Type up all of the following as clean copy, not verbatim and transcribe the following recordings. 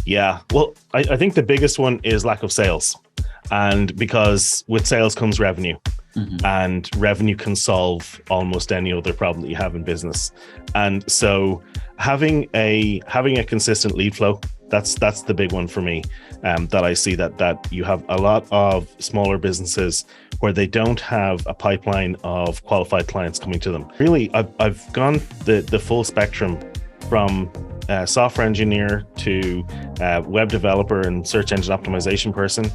Yeah, well, I think the biggest one is lack of sales. And because with sales comes revenue, and revenue can solve almost any other problem that you have in business. And so having a consistent lead flow, that's the big one for me. That I see that you have a lot of smaller businesses where they don't have a pipeline of qualified clients coming to them. Really, I've gone the full spectrum from software engineer to web developer and search engine optimization person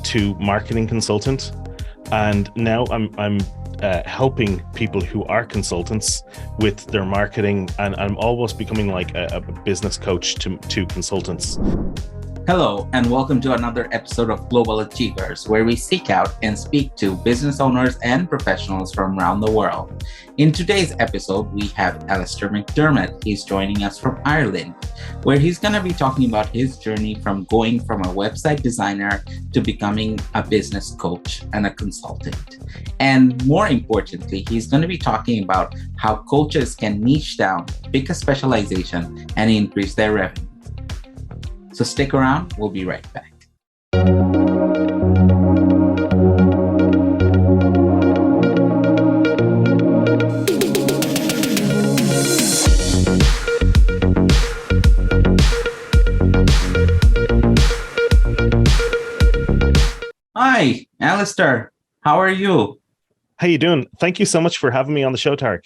to marketing consultant. And now I'm helping people who are consultants with their marketing, and I'm almost becoming like a business coach to consultants. Hello, and welcome to another episode of Global Achievers, where we seek out and speak to business owners and professionals from around the world. In today's episode, we have Alastair McDermott. He's joining us from Ireland, where he's going to be talking about his journey from going from a website designer to becoming a business coach and a consultant. And more importantly, he's going to be talking about how coaches can niche down, pick a specialization, and increase their revenue. So stick around, we'll be right back. Hi, Alistair. How are you? How you doing? Thank you so much for having me on the show, Tarek.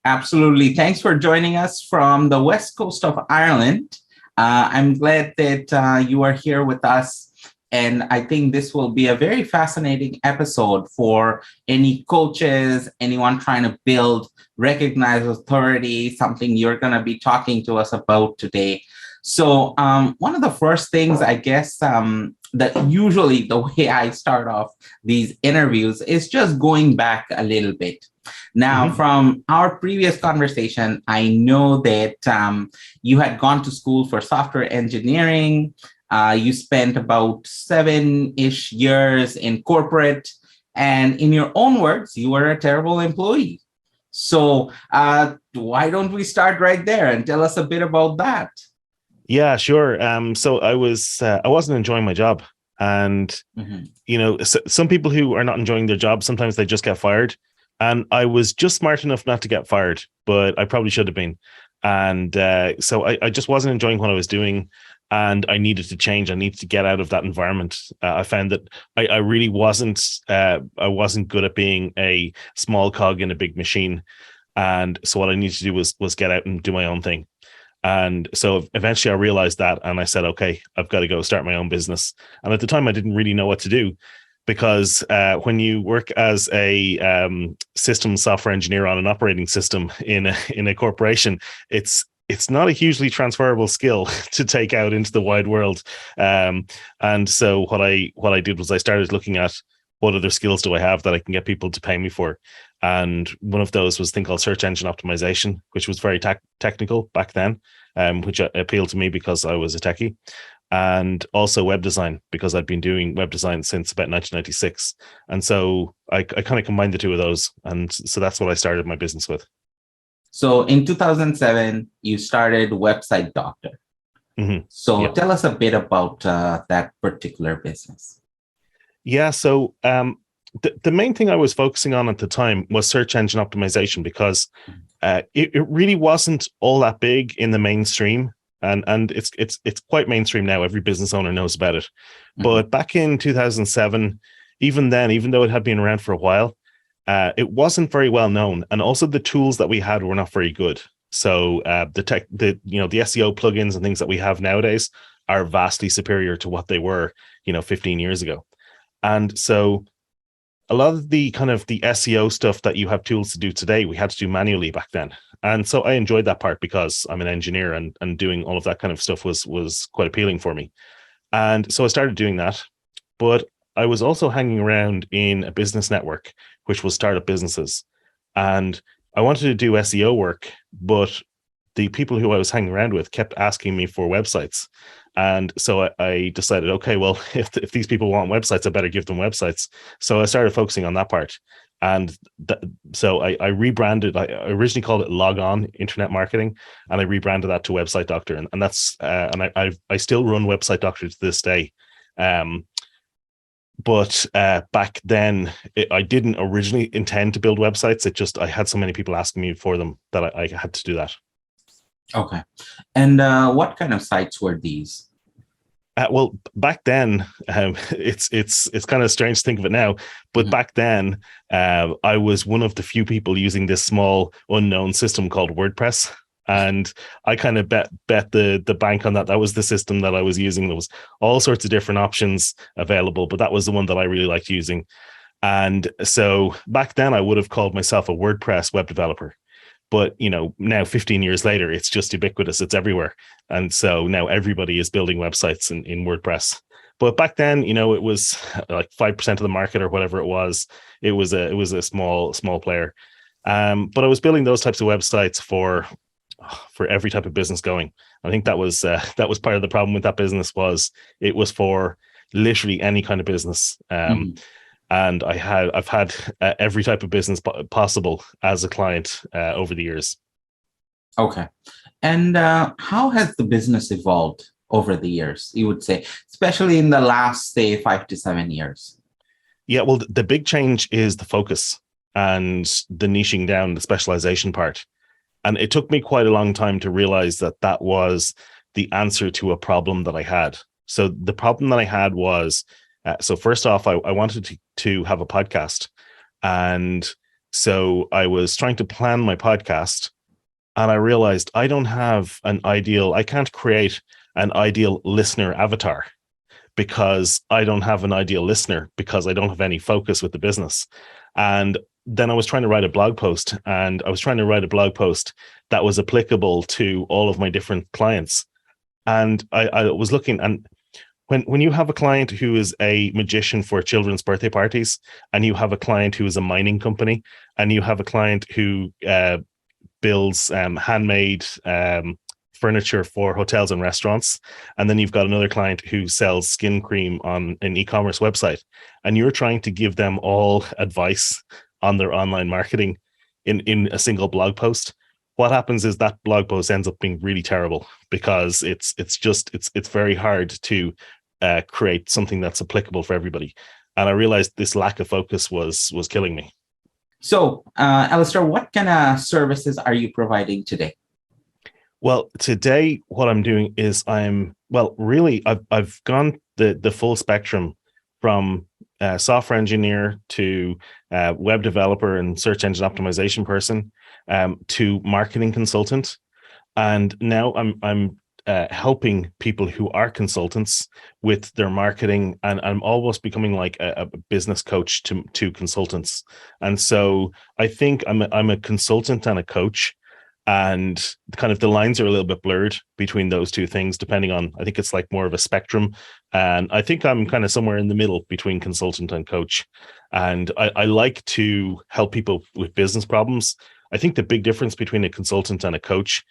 Absolutely. Thanks for joining us from the west coast of Ireland. I'm glad that you are here with us, and I think this will be a very fascinating episode for any coaches, anyone trying to build recognized authority, something you're going to be talking to us about today. So one of the first things, I guess, that usually the way I start off these interviews is just going back a little bit. Now, from our previous conversation, I know that you had gone to school for software engineering. You spent about 7-ish years in corporate. And in your own words, you were a terrible employee. So why don't we start right there and tell us a bit about that? Yeah, sure. So I wasn't enjoying my job. And, you know, some people who are not enjoying their job, sometimes they just get fired. And I was just smart enough not to get fired, but I probably should have been. And so I just wasn't enjoying what I was doing, and I needed to change. I needed to get out of that environment. I found that I really wasn't good at being a small cog in a big machine. And so what I needed to do was get out and do my own thing. And so eventually I realized that, and I said, okay, I've got to go start my own business. And at the time I didn't really know what to do, because when you work as a systems software engineer on an operating system in a corporation, it's not a hugely transferable skill to take out into the wide world. And so what I did was I started looking at what other skills do I have that I can get people to pay me for. And one of those was a thing called search engine optimization, which was very technical back then, which appealed to me because I was a techie. And also web design, because I'd been doing web design since about 1996. And so I kind of combined the two of those. And so that's what I started my business with. So in 2007, you started Website Doctor. So tell us a bit about that particular business. Yeah, so the main thing I was focusing on at the time was search engine optimization, because it really wasn't all that big in the mainstream. And it's quite mainstream now. Every business owner knows about it. But back in 2007, even then, even though it had been around for a while, it wasn't very well known. And also the tools that we had were not very good. So the SEO plugins and things that we have nowadays are vastly superior to what they were, 15 years ago. And so a lot of the kind of the SEO stuff that you have tools to do today, we had to do manually back then. And so I enjoyed that part because I'm an engineer, and doing all of that kind of stuff was quite appealing for me. And so I started doing that. But I was also hanging around in a business network, which was startup businesses. And I wanted to do SEO work, but the people who I was hanging around with kept asking me for websites. And so I decided, okay, well, if these people want websites, I better give them websites. So I started focusing on that part. And so I rebranded. I originally called it Log On Internet Marketing, and I rebranded that to Website Doctor. And that's and I still run Website Doctor to this day. But back then, I didn't originally intend to build websites. It just, I had so many people asking me for them that I had to do that. Okay. And what kind of sites were these? Well, back then, it's kind of strange to think of it now, but back then, I was one of the few people using this small unknown system called WordPress. And I kind of bet the bank on that. That was the system that I was using. There was all sorts of different options available, but that was the one that I really liked using. And so back then, I would have called myself a WordPress web developer. But, now 15 years later, it's just ubiquitous. It's everywhere. And so now everybody is building websites in WordPress. But back then, it was like 5% of the market or whatever it was. It was a small player. But I was building those types of websites for every type of business going. I think that was part of the problem with that business. Was it was for literally any kind of business. And I've had every type of business possible as a client over the years. Okay. And how has the business evolved over the years, you would say, especially in the last, say, 5 to 7 years? Yeah, well, the big change is the focus and the niching down, the specialization part. And it took me quite a long time to realize that was the answer to a problem that I had. So the problem that I had was, so first off, I wanted to have a podcast. And so I was trying to plan my podcast, and I realized I can't create an ideal listener avatar, because I don't have an ideal listener, because I don't have any focus with the business. And then I was trying to write a blog post, and I was trying to write a blog post that was applicable to all of my different clients. And I was looking, and when you have a client who is a magician for children's birthday parties, and you have a client who is a mining company, and you have a client who builds handmade furniture for hotels and restaurants, and then you've got another client who sells skin cream on an e-commerce website, and you're trying to give them all advice on their online marketing in a single blog post, what happens is that blog post ends up being really terrible, because it's very hard to create something that's applicable for everybody. And I realized this lack of focus was killing me. So, Alistair, what kind of services are you providing today? Well, today, what I'm doing is I've gone the full spectrum, from software engineer to web developer and search engine optimization person, to marketing consultant. And now I'm helping people who are consultants with their marketing, and I'm almost becoming like a business coach to consultants. And so I think I'm a consultant and a coach, and kind of the lines are a little bit blurred between those two things, depending on, I think it's like more of a spectrum. And I think I'm kind of somewhere in the middle between consultant and coach. And I like to help people with business problems. I think the big difference between a consultant and a coach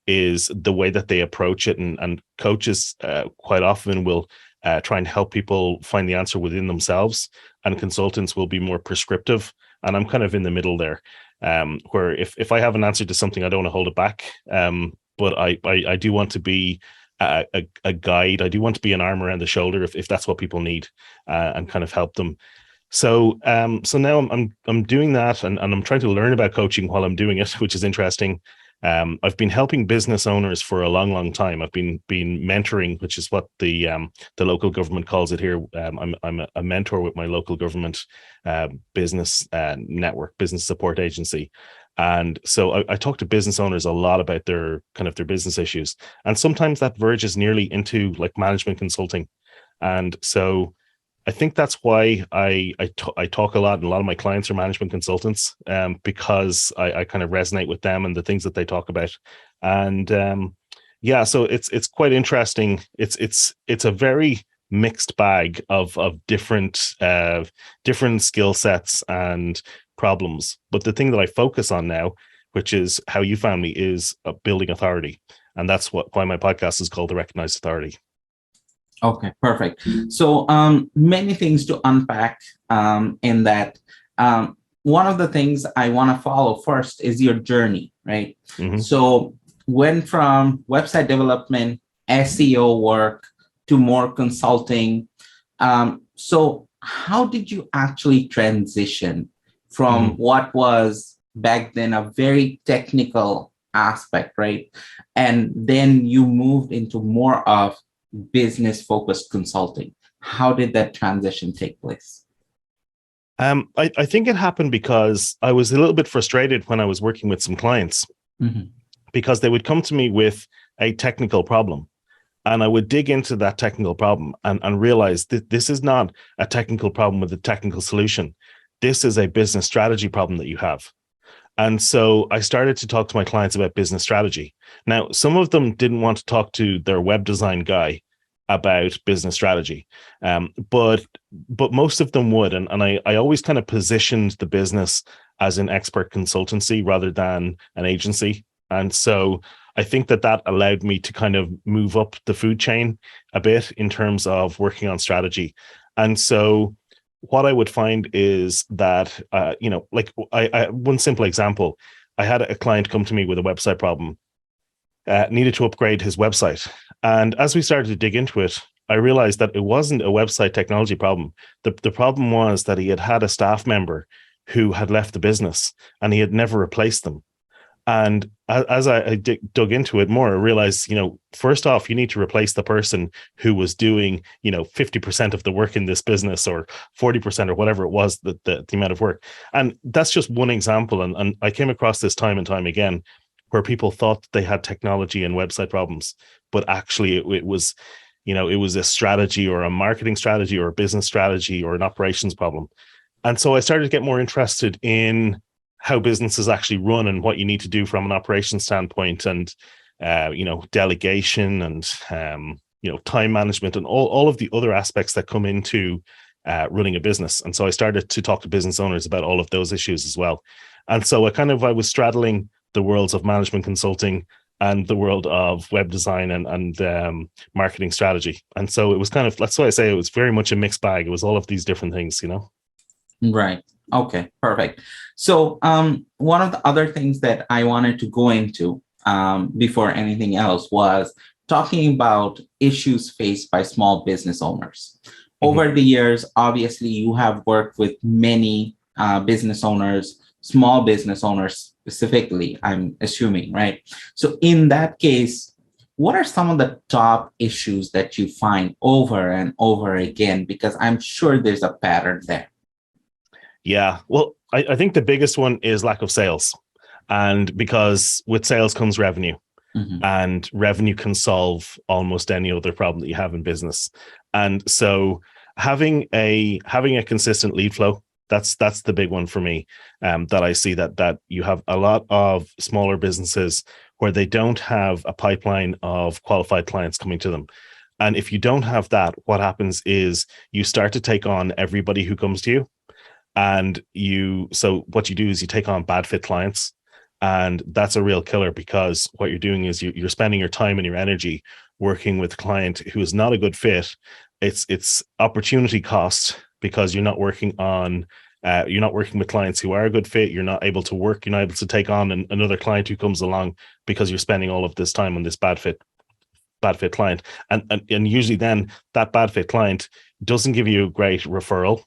is the way that they approach it. And coaches quite often will try and help people find the answer within themselves, and consultants will be more prescriptive. And I'm kind of in the middle there, where if I have an answer to something, I don't want to hold it back. But I do want to be a guide. I do want to be an arm around the shoulder if that's what people need, and kind of help them. So now I'm doing that, and I'm trying to learn about coaching while I'm doing it, which is interesting. I've been helping business owners for a long time. I've been mentoring, which is what the local government calls it here. I'm a mentor with my local government business network, business support agency. And so I talk to business owners a lot about their business issues. And sometimes that verges nearly into like management consulting. And so I think that's why I talk a lot, and a lot of my clients are management consultants, because I kind of resonate with them and the things that they talk about. And so it's quite interesting. It's a very mixed bag of different skill sets and problems. But the thing that I focus on now, which is how you found me, is building authority, and that's why my podcast is called The Recognized Authority. Okay, perfect. So many things to unpack in that. one of the things I want to follow first is your journey, right? Mm-hmm. So went from website development, SEO work to more consulting. So how did you actually transition from what was back then a very technical aspect, right? And then you moved into more of business focused consulting. How did that transition take place? I think it happened because I was a little bit frustrated when I was working with some clients, because they would come to me with a technical problem, and I would dig into that technical problem and realize that this is not a technical problem with a technical solution. This is a business strategy problem that you have. And so I started to talk to my clients about business strategy. Now, some of them didn't want to talk to their web design guy about business strategy, but most of them would. And I always kind of positioned the business as an expert consultancy rather than an agency. And so I think that allowed me to kind of move up the food chain a bit in terms of working on strategy. And so what I would find is that, like one simple example, I had a client come to me with a website problem, needed to upgrade his website. And as we started to dig into it, I realized that it wasn't a website technology problem. The problem was that he had a staff member who had left the business and he had never replaced them. And as I dug into it more, I realized, first off, you need to replace the person who was doing, 50% of the work in this business, or 40%, or whatever it was, the amount of work. And that's just one example. And I came across this time and time again, where people thought they had technology and website problems, but actually it was, it was a strategy or a marketing strategy or a business strategy or an operations problem. And so I started to get more interested in how businesses actually run and what you need to do from an operations standpoint, and delegation and time management and all of the other aspects that come into running a business. And so I started to talk to business owners about all of those issues as well. And so I was straddling the worlds of management consulting and the world of web design and marketing strategy. And so it was that's why I say it was very much a mixed bag. It was all of these different things, Right. Okay, perfect. So one of the other things that I wanted to go into before anything else was talking about issues faced by small business owners. Over the years, obviously, you have worked with many business owners, small business owners specifically, I'm assuming, right? So in that case, what are some of the top issues that you find over and over again? Because I'm sure there's a pattern there. Yeah, well, I think the biggest one is lack of sales. And because with sales comes revenue, and revenue can solve almost any other problem that you have in business. And so having a consistent lead flow, that's the big one for me, that I see that you have a lot of smaller businesses where they don't have a pipeline of qualified clients coming to them. And if you don't have that, what happens is you start to take on everybody who comes to you. And so what you do is you take on bad fit clients, and that's a real killer, because what you're doing is you're spending your time and your energy working with a client who is not a good fit. It's opportunity cost, because you're not working with clients who are a good fit. You're not able to take on another client who comes along, because you're spending all of this time on this bad fit client. And usually then that bad fit client doesn't give you a great referral.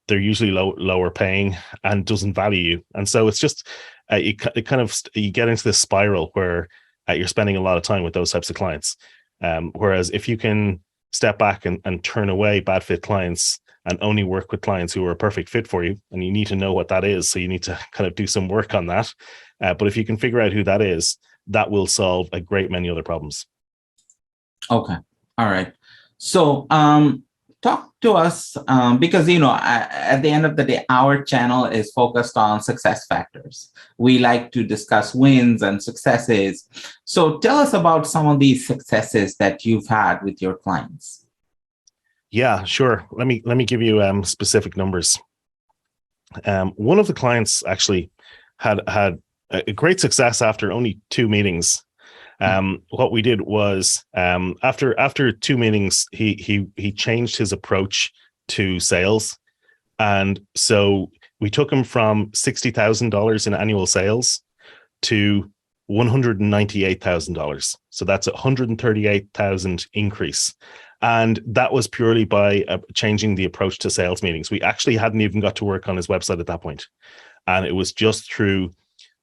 They're usually lower paying and doesn't value you. And so it's just, you get into this spiral where you're spending a lot of time with those types of clients. Whereas if you can step back and turn away bad fit clients and only work with clients who are a perfect fit for you, and you need to know what that is. So you need to kind of do some work on that. But if you can figure out who that is, that will solve a great many other problems. Okay. All right. So, talk to us, because, at the end of the day, our channel is focused on success factors. We like to discuss wins and successes. So tell us about some of these successes that you've had with your clients. Yeah, sure. Let me give you specific numbers. One of the clients actually had a great success after only 2 meetings. What we did was, after 2 meetings, he changed his approach to sales. And so We took him from $60,000 in annual sales to $198,000. So that's a $138,000 increase. And that was purely by changing the approach to sales meetings. We actually hadn't even got to work on his website at that point. And it was just through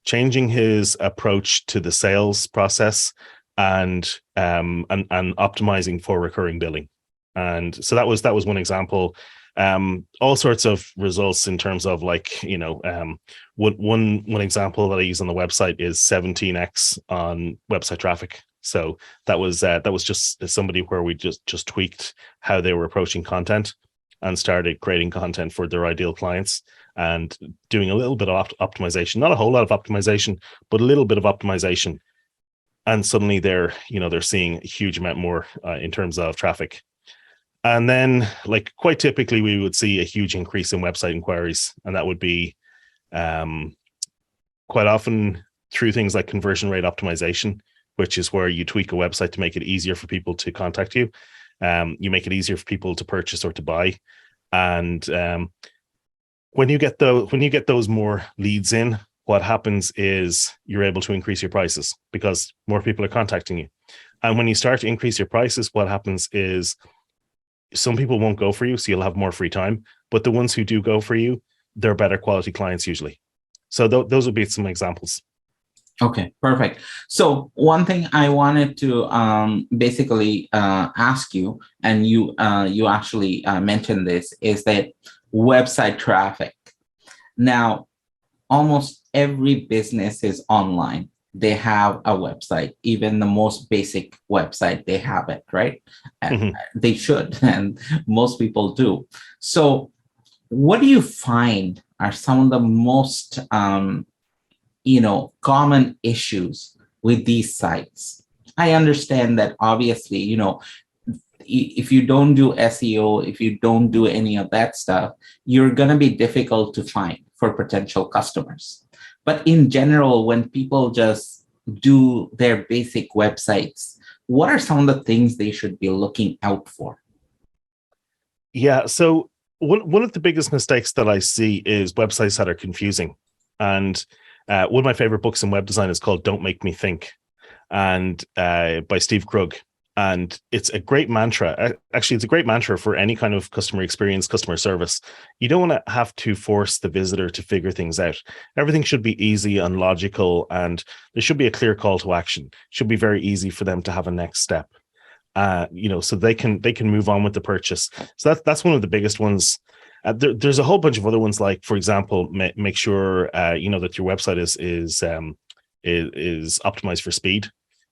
changing his approach to the sales process and optimizing for recurring billing. And so that was one example. All sorts of results in terms of like, one example that I use on the website is 17x on website traffic. So that was just somebody where we just tweaked how they were approaching content and started creating content for their ideal clients and doing a little bit of optimization, not a whole lot of optimization, but a little bit of optimization. And suddenly they're seeing a huge amount more in terms of traffic. And then, like, quite typically, we would see a huge increase in website inquiries, and that would be quite often through things like conversion rate optimization, which is where you tweak a website to make it easier for people to contact you. You make it easier for people to purchase or to buy, and when you get those more leads in, what happens is you're able to increase your prices because more people are contacting you. And when you start to increase your prices, what happens is some people won't go for you, so you'll have more free time. But the ones who do go for you, they're better quality clients usually. So those would be some examples. Okay, perfect. So one thing I wanted to basically ask you, and you actually mentioned this, is that website traffic. Now, almost every business is online. They have a website, even the most basic website, they have it, right? Mm-hmm. They should, and most people do. So what do you find are some of the most, common issues with these sites? I understand that obviously, if you don't do SEO, if you don't do any of that stuff, you're going to be difficult to find for potential customers. But in general, when people just do their basic websites, what are some of the things they should be looking out for? Yeah, so one of the biggest mistakes that I see is websites that are confusing. And one of my favorite books in web design is called Don't Make Me Think, and by Steve Krug. And it's a great mantra. Actually, it's a great mantra for any kind of customer experience, customer service. You don't want to have to force the visitor to figure things out. Everything should be easy and logical, and there should be a clear call to action. It should be very easy for them to have a next step, so they can move on with the purchase. So that's one of the biggest ones. There's a whole bunch of other ones, like, for example, make sure that your website is optimized for speed.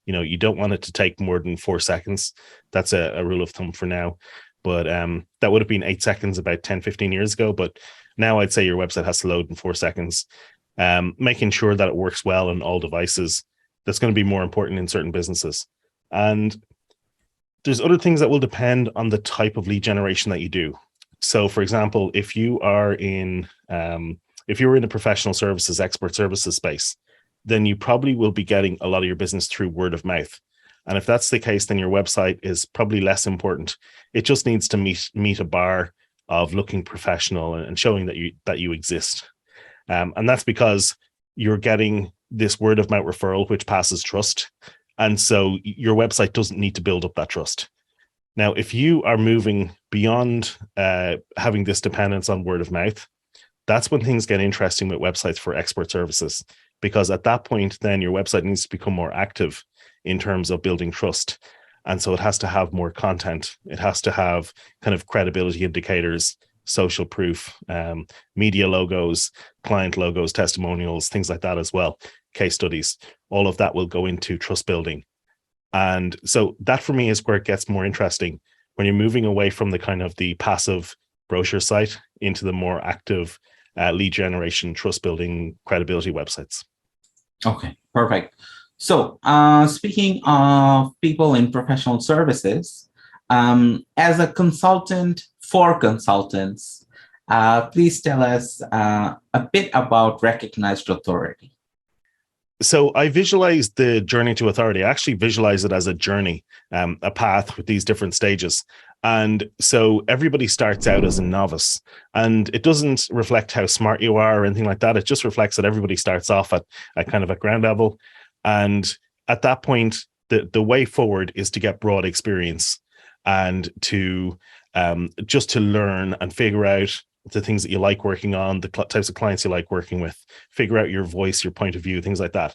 You don't want it to take more than 4 seconds. That's a rule of thumb for now. But that would have been 8 seconds about 10, 15 years ago. But now I'd say your website has to load in 4 seconds. Making sure that it works well on all devices, that's going to be more important in certain businesses. And there's other things that will depend on the type of lead generation that you do. So, for example, if you are in the professional services, expert services space, then you probably will be getting a lot of your business through word of mouth. And if that's the case, then your website is probably less important. It just needs to meet a bar of looking professional and showing that you exist. And that's because you're getting this word of mouth referral, which passes trust. And so your website doesn't need to build up that trust. Now, if you are moving beyond having this dependence on word of mouth, that's when things get interesting with websites for expert services. Because at that point, then your website needs to become more active in terms of building trust. And so it has to have more content. It has to have kind of credibility indicators, social proof, media logos, client logos, testimonials, things like that as well, case studies. All of that will go into trust building. And so that for me is where it gets more interesting, when you're moving away from the kind of the passive brochure site into the more active lead generation, trust building, credibility websites. Okay, perfect. So speaking of people in professional services, as a consultant for consultants, please tell us a bit about recognized authority. So I visualize the journey to authority. I actually visualize it as a journey, a path with these different stages. And so everybody starts out as a novice, and it doesn't reflect how smart you are or anything like that. It just reflects that everybody starts off at kind of at ground level. And at that point, the way forward is to get broad experience and to just to learn and figure out the things that you like working on, the types of clients you like working with, figure out your voice, your point of view, things like that.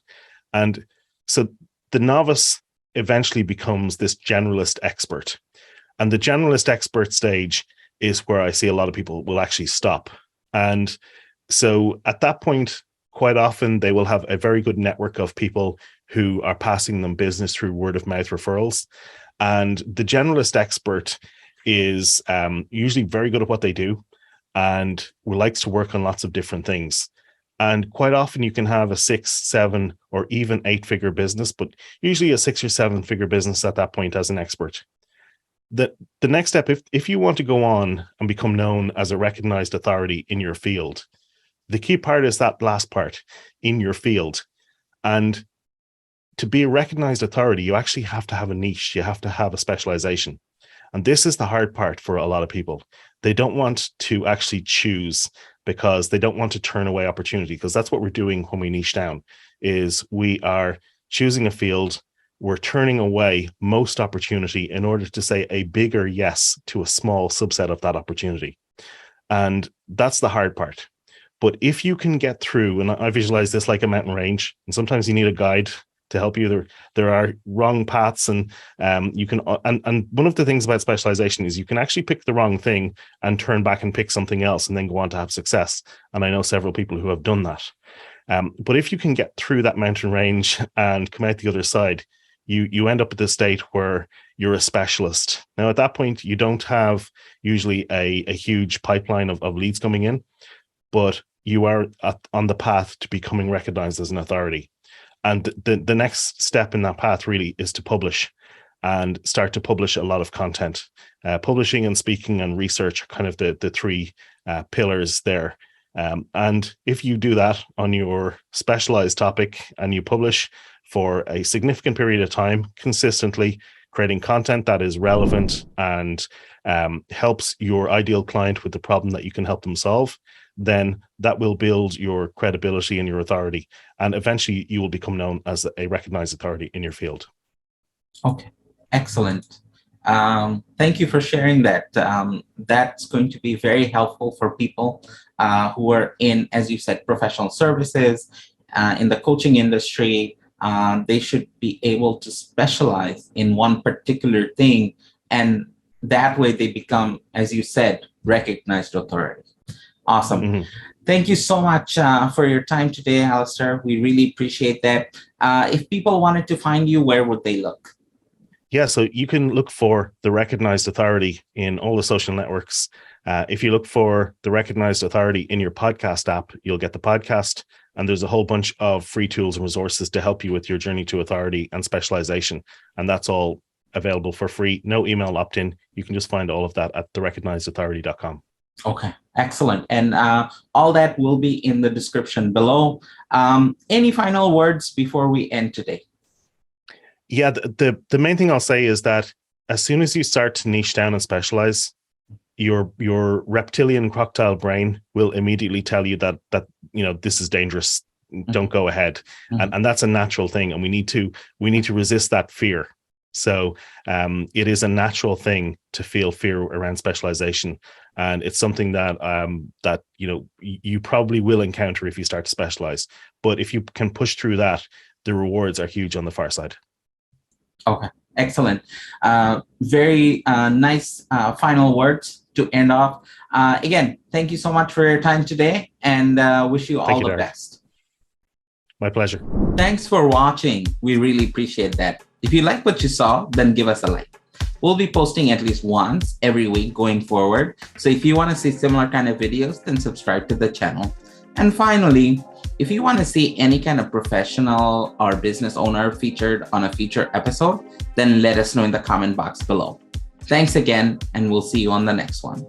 And so the novice eventually becomes this generalist expert. And the generalist expert stage is where I see a lot of people will actually stop. And so at that point, quite often they will have a very good network of people who are passing them business through word of mouth referrals. And the generalist expert is usually very good at what they do and likes to work on lots of different things. And quite often you can have a 6, 7, or even 8-figure business, but usually a 6 or 7-figure business at that point as an expert. The next step, if you want to go on and become known as a recognized authority in your field, the key part is that last part, in your field. And to be a recognized authority, you actually have to have a niche. You have to have a specialization. And this is the hard part for a lot of people. They don't want to actually choose because they don't want to turn away opportunity, because that's what we're doing when we niche down, is we are choosing a field. We're turning away most opportunity in order to say a bigger yes to a small subset of that opportunity. And that's the hard part. But if you can get through, and I visualize this like a mountain range, and sometimes you need a guide to help you. There are wrong paths, and you can. And one of the things about specialization is you can actually pick the wrong thing and turn back and pick something else, and then go on to have success. And I know several people who have done that. But if you can get through that mountain range and come out the other side, you end up at the state where you're a specialist. Now, at that point, you don't have usually a huge pipeline of leads coming in, but you are on the path to becoming recognized as an authority. And the next step in that path really is to publish and start to publish a lot of content. Publishing and speaking and research are kind of the 3 pillars there. And if you do that on your specialized topic and you publish for a significant period of time, consistently creating content that is relevant and helps your ideal client with the problem that you can help them solve, then that will build your credibility and your authority. And eventually you will become known as a recognized authority in your field. Okay, excellent. Thank you for sharing that. That's going to be very helpful for people who are in, as you said, professional services, in the coaching industry. They should be able to specialize in one particular thing, and that way they become, as you said, recognized authority. Awesome. Mm-hmm. Thank you so much for your time today, Alistair. We really appreciate that. If people wanted to find you, where would they look? Yeah, so you can look for the Recognized Authority in all the social networks. If you look for the Recognized Authority in your podcast app, you'll get the podcast. And there's a whole bunch of free tools and resources to help you with your journey to authority and specialization. And that's all available for free. No email opt-in. You can just find all of that at therecognizedauthority.com. Okay, excellent. And all that will be in the description below. Any final words before we end today? Yeah, the main thing I'll say is that as soon as you start to niche down and specialize, your reptilian crocodile brain will immediately tell you that this is dangerous. Don't go ahead. Mm-hmm. And that's a natural thing. And we need to resist that fear. So it is a natural thing to feel fear around specialization. And it's something that you probably will encounter if you start to specialize. But if you can push through that, the rewards are huge on the far side. Okay, excellent. Very nice final words to end off. Again, thank you so much for your time today, and wish you all the best. My pleasure. Thanks for watching. We really appreciate that. If you like what you saw, then give us a like. We'll be posting at least once every week going forward. So if you want to see similar kind of videos, then subscribe to the channel. And finally, if you want to see any kind of professional or business owner featured on a future episode, then let us know in the comment box below. Thanks again, and we'll see you on the next one.